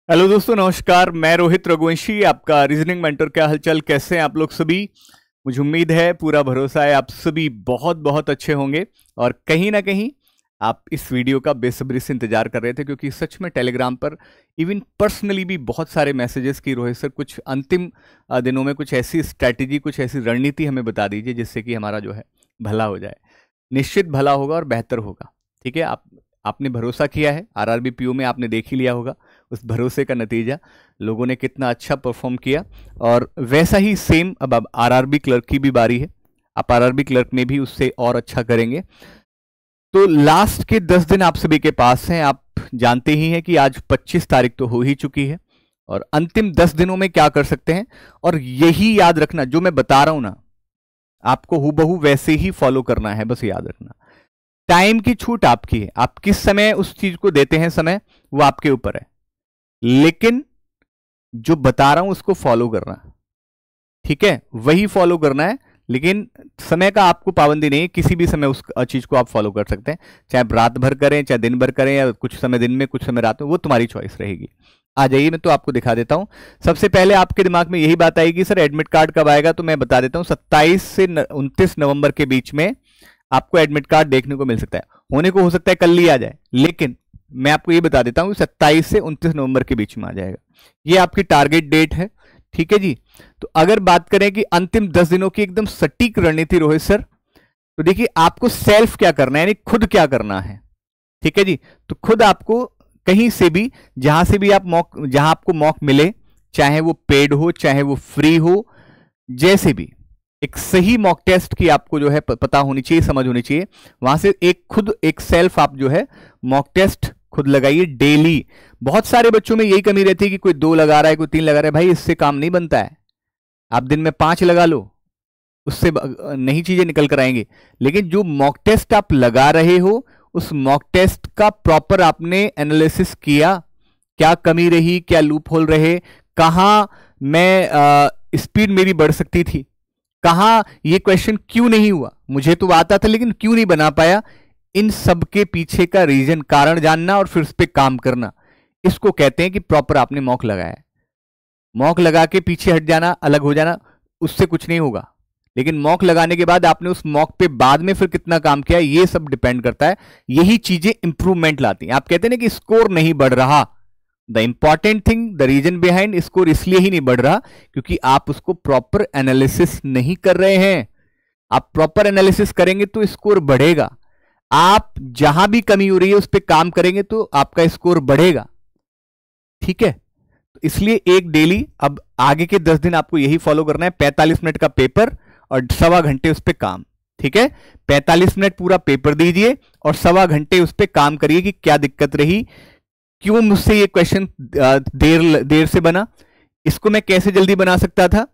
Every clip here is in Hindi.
हेलो दोस्तों, नमस्कार। मैं रोहित रघुवंशी, आपका रीजनिंग मेंटर। क्या हालचाल, कैसे हैं आप लोग सभी? मुझे उम्मीद है, पूरा भरोसा है, आप सभी बहुत बहुत अच्छे होंगे। और कहीं ना कहीं आप इस वीडियो का बेसब्री से इंतजार कर रहे थे, क्योंकि सच में टेलीग्राम पर इवन पर्सनली भी बहुत सारे मैसेजेस की रोहित सर कुछ अंतिम दिनों में कुछ ऐसी स्ट्रैटेजी, कुछ ऐसी रणनीति हमें बता दीजिए जिससे कि हमारा जो है भला हो जाए। निश्चित भला होगा और बेहतर होगा। ठीक है, आपने भरोसा किया है। आरआरबी पीओ में आपने देख ही लिया होगा उस भरोसे का नतीजा, लोगों ने कितना अच्छा परफॉर्म किया। और वैसा ही सेम अब आरआरबी क्लर्क की भी बारी है। आप आरआरबी क्लर्क में भी उससे और अच्छा करेंगे। तो लास्ट के 10 दिन आप सभी के पास हैं। आप जानते ही हैं कि आज 25 तारीख तो हो ही चुकी है, और अंतिम 10 दिनों में क्या कर सकते हैं। और यही याद रखना, जो मैं बता रहा हूं ना, आपको हूबहू वैसे ही फॉलो करना है। बस याद रखना, टाइम की छूट आपकी है। आप किस समय उस चीज को देते हैं समय, वो आपके ऊपर है। लेकिन जो बता रहा हूं उसको फॉलो करना, ठीक है, वही फॉलो करना है। लेकिन समय का आपको पाबंदी नहीं है, किसी भी समय उस चीज को आप फॉलो कर सकते हैं। चाहे रात भर करें, चाहे दिन भर करें, या कुछ समय दिन में कुछ समय रात में, वो तुम्हारी चॉइस रहेगी। आ जाइए, मैं तो आपको दिखा देता हूं। सबसे पहले आपके दिमाग में यही बात आएगी, सर एडमिट कार्ड कब आएगा? तो मैं बता देता हूं, 27 से 29 नवंबर के बीच में आपको एडमिट कार्ड देखने को मिल सकता है। होने को हो सकता है कल ही आ जाए, लेकिन मैं आपको ये बता देता हूं 27 से 29 नवंबर के बीच में आ जाएगा। ये आपकी टारगेट डेट है। ठीक है जी। तो अगर बात करें कि अंतिम 10 दिनों की एकदम सटीक रणनीति रोहित सर, तो देखिए आपको सेल्फ क्या करना है, यानी खुद क्या करना है। ठीक है जी। तो खुद आपको कहीं से भी, जहां से भी आप मॉक, जहां आपको मॉक मिले, चाहे वो पेड हो चाहे वो फ्री हो, जैसे भी एक सही मॉक टेस्ट की आपको जो है पता होनी चाहिए, समझ होनी चाहिए। वहां से एक खुद एक सेल्फ आप जो है मॉक टेस्ट खुद लगाइए डेली। बहुत सारे बच्चों में यही कमी रहती है कि कोई 2 लगा रहा है, कोई 3 लगा रहा है। भाई, इससे काम नहीं बनता है। आप दिन में 5 लगा लो, उससे नहीं चीजें निकल कर आएंगी। लेकिन जो मॉक टेस्ट आप लगा रहे हो, उस मॉक टेस्ट का प्रॉपर आपने एनालिसिस किया, क्या कमी रही, क्या लूप होल रहे, कहां मैं स्पीड मेरी बढ़ सकती थी, कहां ये क्वेश्चन क्यों नहीं हुआ, मुझे तो आता था लेकिन क्यों नहीं बना पाया। इन सब के पीछे का रीजन, कारण जानना और फिर उस पर काम करना, इसको कहते हैं कि प्रॉपर आपने मॉक लगाया। मॉक लगा के पीछे हट जाना, अलग हो जाना, उससे कुछ नहीं होगा। लेकिन मॉक लगाने के बाद आपने उस मॉक पे बाद में फिर कितना काम किया, ये सब डिपेंड करता है। यही चीजें इंप्रूवमेंट लाती हैं। आप कहते हैं ना कि स्कोर नहीं बढ़ रहा, the important thing, the reason behind, score इसलिए ही नहीं बढ़ रहा क्योंकि आप उसको प्रॉपर एनालिसिस नहीं कर रहे हैं। आप प्रॉपर एनालिसिस करेंगे तो स्कोर बढ़ेगा। आप जहां भी कमी हो रही है उस पर काम करेंगे तो आपका स्कोर बढ़ेगा। ठीक है, तो इसलिए एक डेली, अब आगे के 10 दिन आपको यही फॉलो करना है। 45 मिनट का पेपर और 1.25 घंटे उस पर काम। ठीक है, 45 मिनट पूरा पेपर दीजिए और 1.25 घंटे उस पर काम करिए कि क्या दिक्कत रही, क्यों मुझसे ये क्वेश्चन देर से बना, इसको मैं कैसे जल्दी बना सकता था,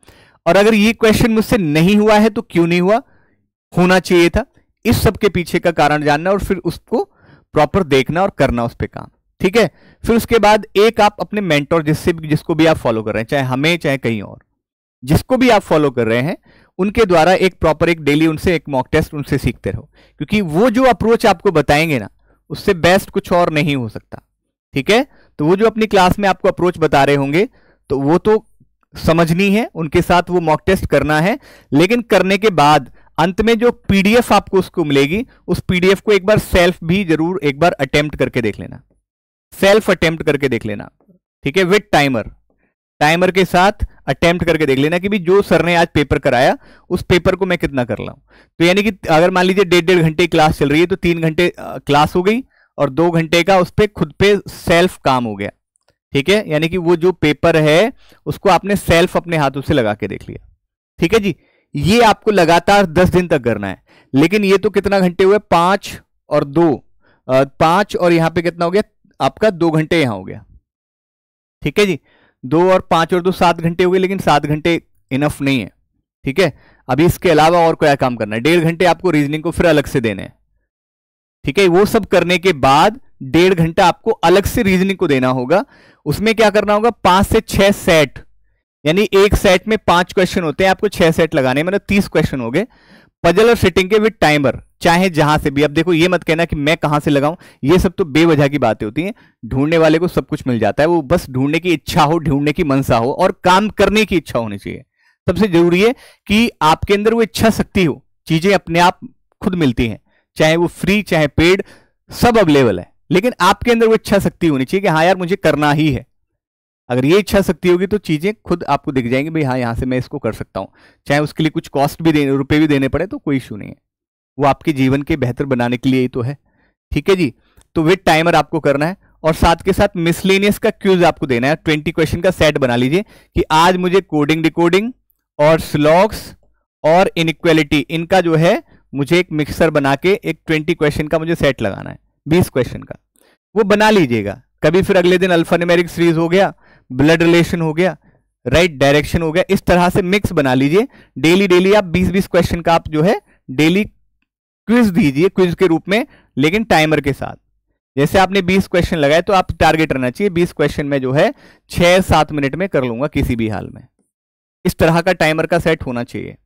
और अगर ये क्वेश्चन मुझसे नहीं हुआ है तो क्यों नहीं हुआ, होना चाहिए था। इस सब के पीछे का कारण जानना और फिर उसको प्रॉपर देखना और करना उस पर काम। ठीक है, फिर उसके बाद एक आप अपने मेंटोर, जिसको भी आप फॉलो कर रहे हैं, चाहे हमें चाहे कहीं और, जिसको भी आप फॉलो कर रहे हैं, उनके द्वारा एक प्रॉपर एक डेली उनसे एक मॉक टेस्ट उनसे सीखते रहो, क्योंकि वो जो अप्रोच आपको बताएंगे ना, उससे बेस्ट कुछ और नहीं हो सकता। ठीक है, तो वो जो अपनी क्लास में आपको अप्रोच बता रहे होंगे, तो वो तो समझनी है, उनके साथ वो मॉक टेस्ट करना है। लेकिन करने के बाद अंत में जो पीडीएफ आपको उसको मिलेगी, उस पीडीएफ को एक बार सेल्फ भी जरूर एक बार अटेम्प्ट करके देख लेना, सेल्फ अटेम्प्ट करके देख लेना। ठीक है, विद टाइमर के साथ अटेम्प्ट करके देख लेना कि भी जो सर ने आज पेपर कराया उस पेपर को मैं कितना कर रहा हूं। तो यानी कि अगर मान लीजिए 1.5 घंटे क्लास चल रही है, तो 3 घंटे क्लास हो गई और 2 घंटे का उस पर खुद पे सेल्फ काम हो गया। ठीक है, यानी कि वो जो पेपर है उसको आपने सेल्फ अपने हाथों से लगा के देख लिया। ठीक है जी, ये आपको लगातार 10 दिन तक करना है। लेकिन ये तो कितना घंटे हुए, 5 और 2, 5 और यहां पे कितना हो गया आपका, 2 घंटे यहां हो गया। ठीक है जी, 2 और 5 और 2 7 घंटे हो गए, लेकिन 7 घंटे इनफ नहीं है। ठीक है, अभी इसके अलावा और क्या काम करना है, 1.5 घंटे आपको रीजनिंग को फिर अलग से देने हैं। ठीक है, वो सब करने के बाद 1.5 घंटा आपको अलग से रीजनिंग को देना होगा। उसमें क्या करना होगा, 5 से 6 सेट, यानी एक सेट में 5 क्वेश्चन होते हैं, आपको 6 सेट लगाने, मतलब 30 क्वेश्चन हो गए। पजल और सेटिंग के विद टाइमर, चाहे जहां से भी। अब देखो ये मत कहना कि मैं कहां से लगाऊं, ये सब तो बेवजह की बातें होती हैं। ढूंढने वाले को सब कुछ मिल जाता है, वो बस ढूंढने की इच्छा हो, ढूंढने की मनसा हो और काम करने की इच्छा होनी चाहिए। सबसे जरूरी है कि आपके अंदर वो इच्छा शक्ति हो, चीजें अपने आप खुद मिलती हैं, चाहे वो फ्री चाहे पेड, सब अवेलेबल है। लेकिन आपके अंदर वो इच्छा शक्ति होनी चाहिए कि हाँ यार मुझे करना ही है। अगर ये इच्छा शक्ति होगी तो चीजें खुद आपको दिख जाएंगी, भाई हाँ यहां से मैं इसको कर सकता हूं, चाहे उसके लिए कुछ कॉस्ट भी देने, रुपए भी देने पड़े तो कोई इशू नहीं है, वो आपके जीवन के बेहतर बनाने के लिए ही तो है। ठीक है जी, तो विद टाइमर आपको करना है और साथ के साथ मिसलेनियस का क्यूज आपको देना है। 20 क्वेश्चन का सेट बना लीजिए कि आज मुझे कोडिंग डिकोडिंग और स्लॉग्स और इनइक्वालिटी, इनका जो है मुझे एक मिक्सर बना के एक 20 क्वेश्चन का मुझे सेट लगाना है, 20 क्वेश्चन का, वो बना लीजिएगा। कभी फिर अगले दिन अल्फान्यूमेरिक सीरीज हो गया, ब्लड रिलेशन हो गया, राइट डायरेक्शन हो गया, इस तरह से मिक्स बना लीजिए। डेली डेली आप 20-20 क्वेश्चन का आप जो है डेली क्विज दीजिए, क्विज के रूप में, लेकिन टाइमर के साथ। जैसे आपने 20 क्वेश्चन लगाए तो आप टारगेट रहना चाहिए 20 क्वेश्चन में जो है 6-7 मिनट में कर लूंगा किसी भी हाल में, इस तरह का टाइमर का सेट होना चाहिए।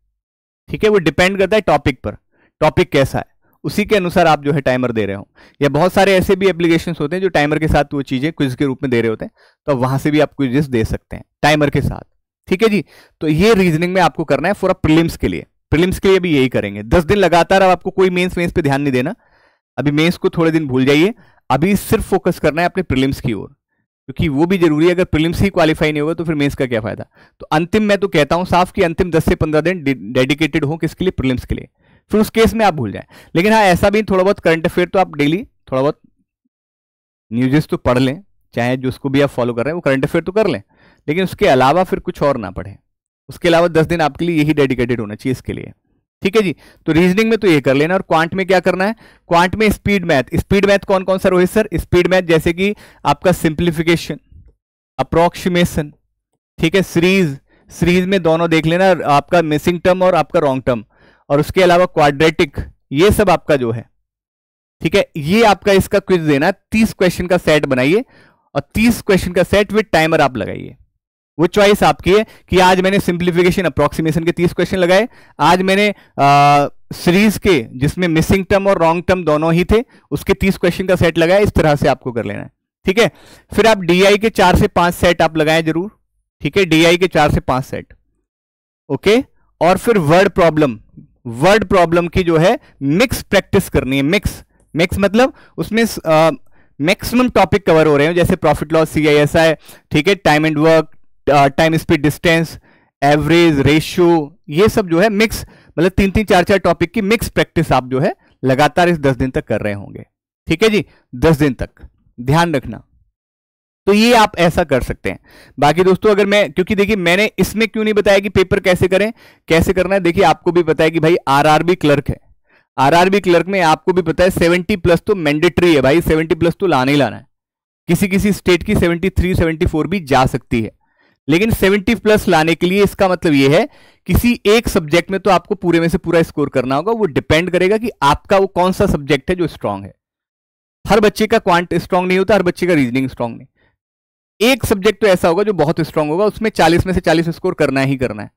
ठीक है, वो डिपेंड करता है टॉपिक पर, टॉपिक कैसा है उसी के अनुसार आप जो है टाइमर दे रहे हो। या बहुत सारे ऐसे भी एप्लीकेशंस होते हैं जो टाइमर के साथ वो चीजें क्विज के रूप में दे रहे होते हैं, तो वहां से भी आप क्विज़ दे सकते हैं टाइमर के साथ। ठीक है जी, तो ये रीजनिंग में आपको करना है फॉर प्रीलिम्स के लिए। प्रीलिम्स के लिए भी यही करेंगे 10 दिन लगातार। अब आपको कोई मेंस पे ध्यान नहीं देना, अभी मेंस को थोड़े दिन भूल जाइए, अभी सिर्फ फोकस करना है अपने प्रीलिम्स की ओर, क्योंकि वो भी जरूरी है। अगर प्रीलिम्स ही क्वालिफाई नहीं होगा तो फिर मेंस का क्या फायदा। तो अंतिम मैं तो कहता हूं साफ कि अंतिम 10 से 15 दिन डेडिकेटेड हो किसके लिए, प्रीलिम्स के लिए, फिर उस केस में आप भूल जाएं। लेकिन हाँ ऐसा भी थोड़ा बहुत करंट अफेयर तो आप डेली थोड़ा बहुत न्यूज़ तो पढ़ लें, चाहे जो उसको भी आप फॉलो कर रहे हैं वो करंट अफेयर तो कर लें, लेकिन उसके अलावा फिर कुछ और ना पढ़ें। उसके अलावा 10 दिन आपके लिए यही डेडिकेटेड होना चाहिए इसके लिए। ठीक है जी, तो रीजनिंग में तो ये कर लेना। और क्वांट में क्या करना है, क्वांट में स्पीड मैथ। स्पीड मैथ कौन कौन सा रोहित सर? स्पीड मैथ जैसे कि आपका सिंप्लीफिकेशन, अप्रोक्सीमेशन, ठीक है, सीरीज, सीरीज में दोनों देख लेना, आपका मिसिंग टर्म और आपका रॉन्ग टर्म, और उसके अलावा क्वाड्रेटिक, ये सब आपका जो है, ठीक है, ये आपका इसका क्विज देना। 30 क्वेश्चन का सेट बनाइए और 30 क्वेश्चन का सेट विद टाइमर आप लगाइए। वो चॉइस आपकी है कि आज मैंने सिंप्लीफिकेशन अप्रोक्सीमेशन के 30 क्वेश्चन लगाए, आज मैंने सीरीज के जिसमें मिसिंग टर्म और रॉन्ग टर्म दोनों ही थे उसके 30 क्वेश्चन का सेट लगाया। इस तरह से आपको कर लेना है। ठीक है, फिर आप डीआई के 4 से 5 सेट आप लगाएं जरूर। ठीक है, डीआई के 4 से 5 सेट, ओके। और फिर वर्ड प्रॉब्लम, वर्ड प्रॉब्लम की जो है मिक्स प्रैक्टिस करनी है। मिक्स, मिक्स मतलब उसमें मैक्सिमम टॉपिक कवर हो रहे हैं, जैसे प्रॉफिट लॉस, सीआईएसआई, ठीक है, time and work, time speed distance, average, ratio, ये सब जो है मिक्स, मतलब 3-3, 4-4 टॉपिक की मिक्स प्रैक्टिस आप जो है लगातार इस 10 दिन तक कर रहे होंगे। ठीक है जी, 10 दिन तक ध्यान रखना। तो ये आप ऐसा कर सकते हैं। बाकी दोस्तों अगर मैं, क्योंकि देखिए मैंने इसमें क्यों नहीं बताया कि पेपर कैसे करें, कैसे करना है, देखिए आपको भी पता है कि भाई आरआरबी क्लर्क है, आरआरबी क्लर्क में आपको भी पता है 70+ तो मैंडेटरी है भाई, 70+ तो लाना ही लाना है। किसी किसी स्टेट की 73, 74 भी जा सकती है, लेकिन 70+ लाने के लिए इसका मतलब यह है किसी एक सब्जेक्ट में तो आपको पूरे में से पूरा स्कोर करना होगा। वो डिपेंड करेगा कि आपका वो कौन सा सब्जेक्ट है जो स्ट्रांग है। हर बच्चे का क्वांट स्ट्रांग नहीं होता, हर बच्चे का रीजनिंग स्ट्रांग नहीं। एक सब्जेक्ट तो ऐसा होगा जो बहुत स्ट्रांग होगा, उसमें 40 में से 40 स्कोर करना ही करना है।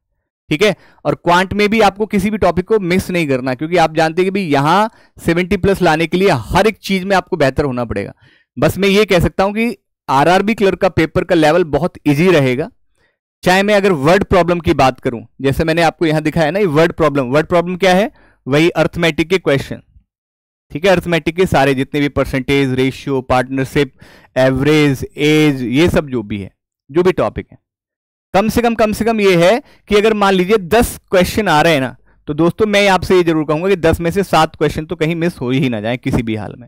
ठीक है, और क्वांट में भी आपको किसी भी टॉपिक को मिस नहीं करना, क्योंकि आप जानते हैं कि भाई यहां 70+ लाने के लिए हर एक चीज में आपको बेहतर होना पड़ेगा। बस मैं ये कह सकता हूं कि आरआरबी क्लर्क का पेपर का लेवल बहुत इजी रहेगा। चाहे मैं अगर वर्ड प्रॉब्लम की बात करूं, जैसे मैंने आपको यहां दिखाया ना, ये वर्ड प्रॉब्लम, वर्ड प्रॉब्लम क्या है, वही अर्थमेटिक के क्वेश्चन। ठीक है, अर्थमेटिक के सारे जितने भी percentage, ratio, partnership, average, age, ये सब जो भी है, जो भी टॉपिक है, कम से कम ये है कि अगर मान लीजिए 10 क्वेश्चन आ रहे हैं ना, तो दोस्तों मैं आपसे ये जरूर कहूंगा कि 10 में से 7 क्वेश्चन तो कहीं मिस हो ही ना जाए किसी भी हाल में।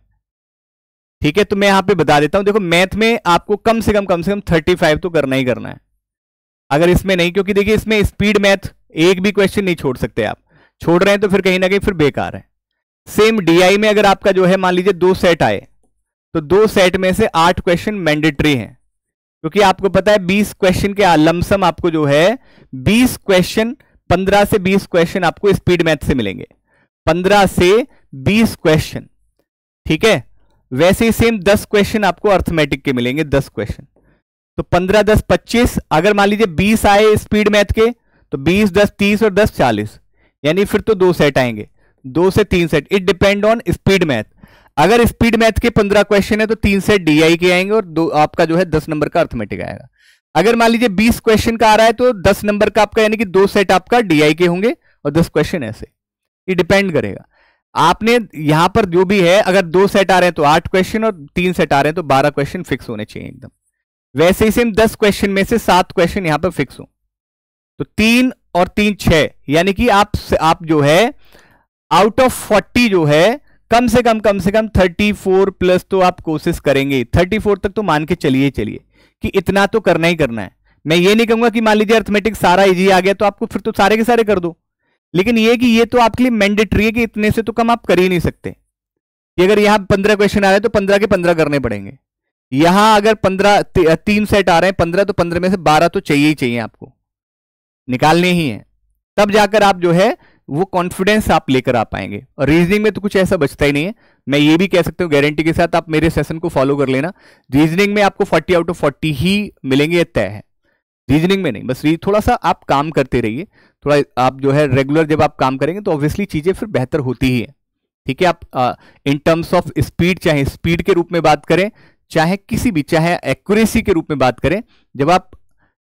ठीक है, तो मैं यहां पे बता देता हूं, देखो मैथ में आपको कम से कम 35 तो करना ही करना है। अगर इसमें नहीं, क्योंकि देखिए इसमें स्पीड मैथ एक भी क्वेश्चन नहीं छोड़ सकते आप, छोड़ रहे हैं तो फिर कहीं ना कहीं फिर बेकार है। सेम डीआई में अगर आपका जो है मान लीजिए 2 सेट आए, तो 2 सेट में से 8 क्वेश्चन मैंडेटरी हैं, क्योंकि आपको पता है 20 क्वेश्चन के लमसम आपको जो है 20 क्वेश्चन, 15 से 20 क्वेश्चन आपको स्पीड मैथ से मिलेंगे, 15 से 20 क्वेश्चन। ठीक है, वैसे ही सेम 10 क्वेश्चन आपको अर्थमेटिक के मिलेंगे, 10 क्वेश्चन, तो 15, 10, 25। अगर मान लीजिए 20 आए स्पीड मैथ के, तो 20, 10, 30 और 10, 40। यानी फिर तो 2 सेट आएंगे, 2 से 3 set. It depend on speed math. अगर स्पीड मैथ के 15 क्वेश्चन है तो 3 सेट डीआई के आएंगे और 2 आपका जो है 10 नंबर का अर्थमेटिक आएगा। अगर मान लीजिए 20 क्वेश्चन का आ रहा है तो 10 नंबर का आपका यानी कि 2 सेट आपका डीआई के होंगे और 10 क्वेश्चन ऐसे। ये डिपेंड करेगा आपने यहां पर जो भी है। अगर 2 सेट आ रहे हैं तो 8 क्वेश्चन और 3 सेट आ रहे हैं तो 12 क्वेश्चन फिक्स होने चाहिए एकदम। वैसे ही सेम 10 क्वेश्चन में से 7 क्वेश्चन यहां पर फिक्स हो तो 3 और 3 6, यानी कि आप जो है आउट ऑफ 40 जो है कम से कम 34 प्लस तो आप कोशिश करेंगे। 34 तक तो मान के चलिए कि इतना तो करना ही करना है। मैं ये नहीं कहूंगा कि मान लीजिए अर्थमेटिक सारा इजी आ गया तो आपको फिर तो सारे के सारे कर दो, लेकिन ये कि ये तो आपके लिए मैंडेटरी है कि इतने से तो कम आप कर ही नहीं सकते। कि अगर यहां 15 क्वेश्चन आ रहे हैं तो 15 के 15 करने पड़ेंगे। यहां अगर 15 3 सेट आ रहे हैं 15 तो 15 में से 12 तो चाहिए ही चाहिए, आपको निकालने ही है। तब जाकर आप जो है वो कॉन्फिडेंस आप लेकर आ पाएंगे। और रीजनिंग में तो कुछ ऐसा बचता ही नहीं है। मैं ये भी कह सकता हूं गारंटी के साथ, आप मेरे सेशन को फॉलो कर लेना, रीजनिंग में आपको 40 आउट ऑफ 40 ही मिलेंगे, ये तय है। रीजनिंग में नहीं, बस थोड़ा सा आप काम करते रहिए, थोड़ा आप जो है रेगुलर जब आप काम करेंगे तो ऑब्वियसली चीजें फिर बेहतर होती ही है। ठीक है, आप इन टर्म्स ऑफ स्पीड, चाहे स्पीड के रूप में बात करें, चाहे किसी भी, चाहे एक्यूरेसी के रूप में बात करें, जब आप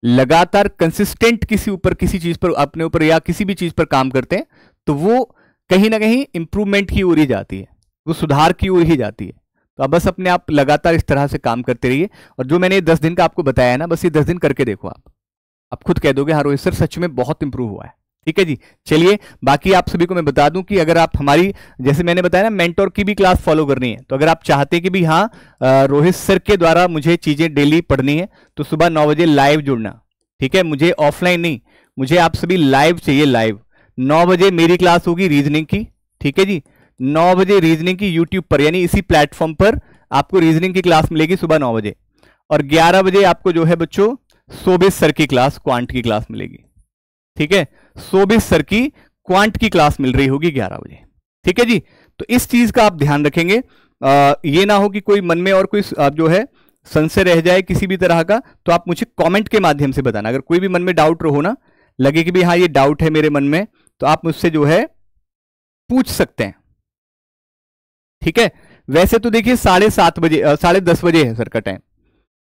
लगातार कंसिस्टेंट किसी चीज पर अपने ऊपर या किसी भी चीज पर काम करते हैं तो वो कहीं ना कहीं इंप्रूवमेंट की ओर ही जाती है, वो सुधार की ओर ही जाती है। तो अब बस अपने आप लगातार इस तरह से काम करते रहिए। और जो मैंने 10 दिन का आपको बताया है ना, बस ये 10 दिन करके देखो, आप खुद कह दोगे हाँ रोहित सर सच में बहुत इंप्रूव हुआ है। ठीक है जी, चलिए बाकी आप सभी को मैं बता दूं कि अगर आप हमारी, जैसे मैंने बताया ना, मेंटोर की भी क्लास फॉलो करनी है, तो अगर आप चाहते हैं कि भी हाँ रोहित सर के द्वारा मुझे चीजें डेली पढ़नी है तो सुबह 9 बजे लाइव जुड़ना। ठीक है, मुझे ऑफलाइन नहीं, मुझे आप सभी लाइव चाहिए। लाइव 9 बजे मेरी क्लास होगी रीजनिंग की। ठीक है जी, 9 बजे रीजनिंग की यूट्यूब पर, यानी इसी प्लेटफॉर्म पर आपको रीजनिंग की क्लास मिलेगी सुबह 9 बजे। और 11 बजे आपको जो है बच्चों शोभित सर की क्लास, क्वांट की क्लास मिलेगी। ठीक है, शोभित सर की क्वांट की क्लास मिल रही होगी 11 बजे। ठीक है जी, तो इस चीज का आप ध्यान रखेंगे। ये ना हो कि कोई मन में और कोई जो है संशय रह जाए किसी भी तरह का, तो आप मुझे कमेंट के माध्यम से बताना। अगर कोई भी मन में डाउट रहो ना, लगे कि भी हाँ ये डाउट है मेरे मन में, तो आप मुझसे जो है पूछ सकते हैं। ठीक है, वैसे तो देखिए 7:30 बजे 10:30 बजे है सर का टाइम।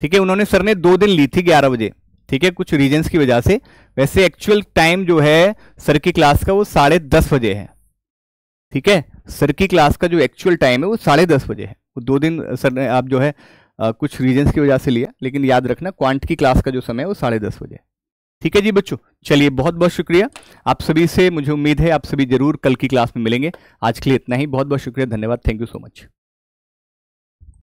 ठीक है, उन्होंने सर ने 2 दिन ली थी 11 बजे। ठीक है, कुछ रीजंस की वजह से। वैसे एक्चुअल टाइम जो है सर की क्लास का वो 10:30 बजे है। ठीक है, सर की क्लास का जो एक्चुअल टाइम है वो 10:30 बजे है। वो 2 दिन सर ने आप जो है कुछ रीजंस की वजह से लिया, लेकिन याद रखना क्वांट की क्लास का जो समय है वो 10:30 बजे। ठीक है जी बच्चों, चलिए बहुत बहुत शुक्रिया आप सभी से। मुझे उम्मीद है आप सभी जरूर कल की क्लास में मिलेंगे। आज के लिए इतना ही, बहुत बहुत शुक्रिया, धन्यवाद, थैंक यू सो मच।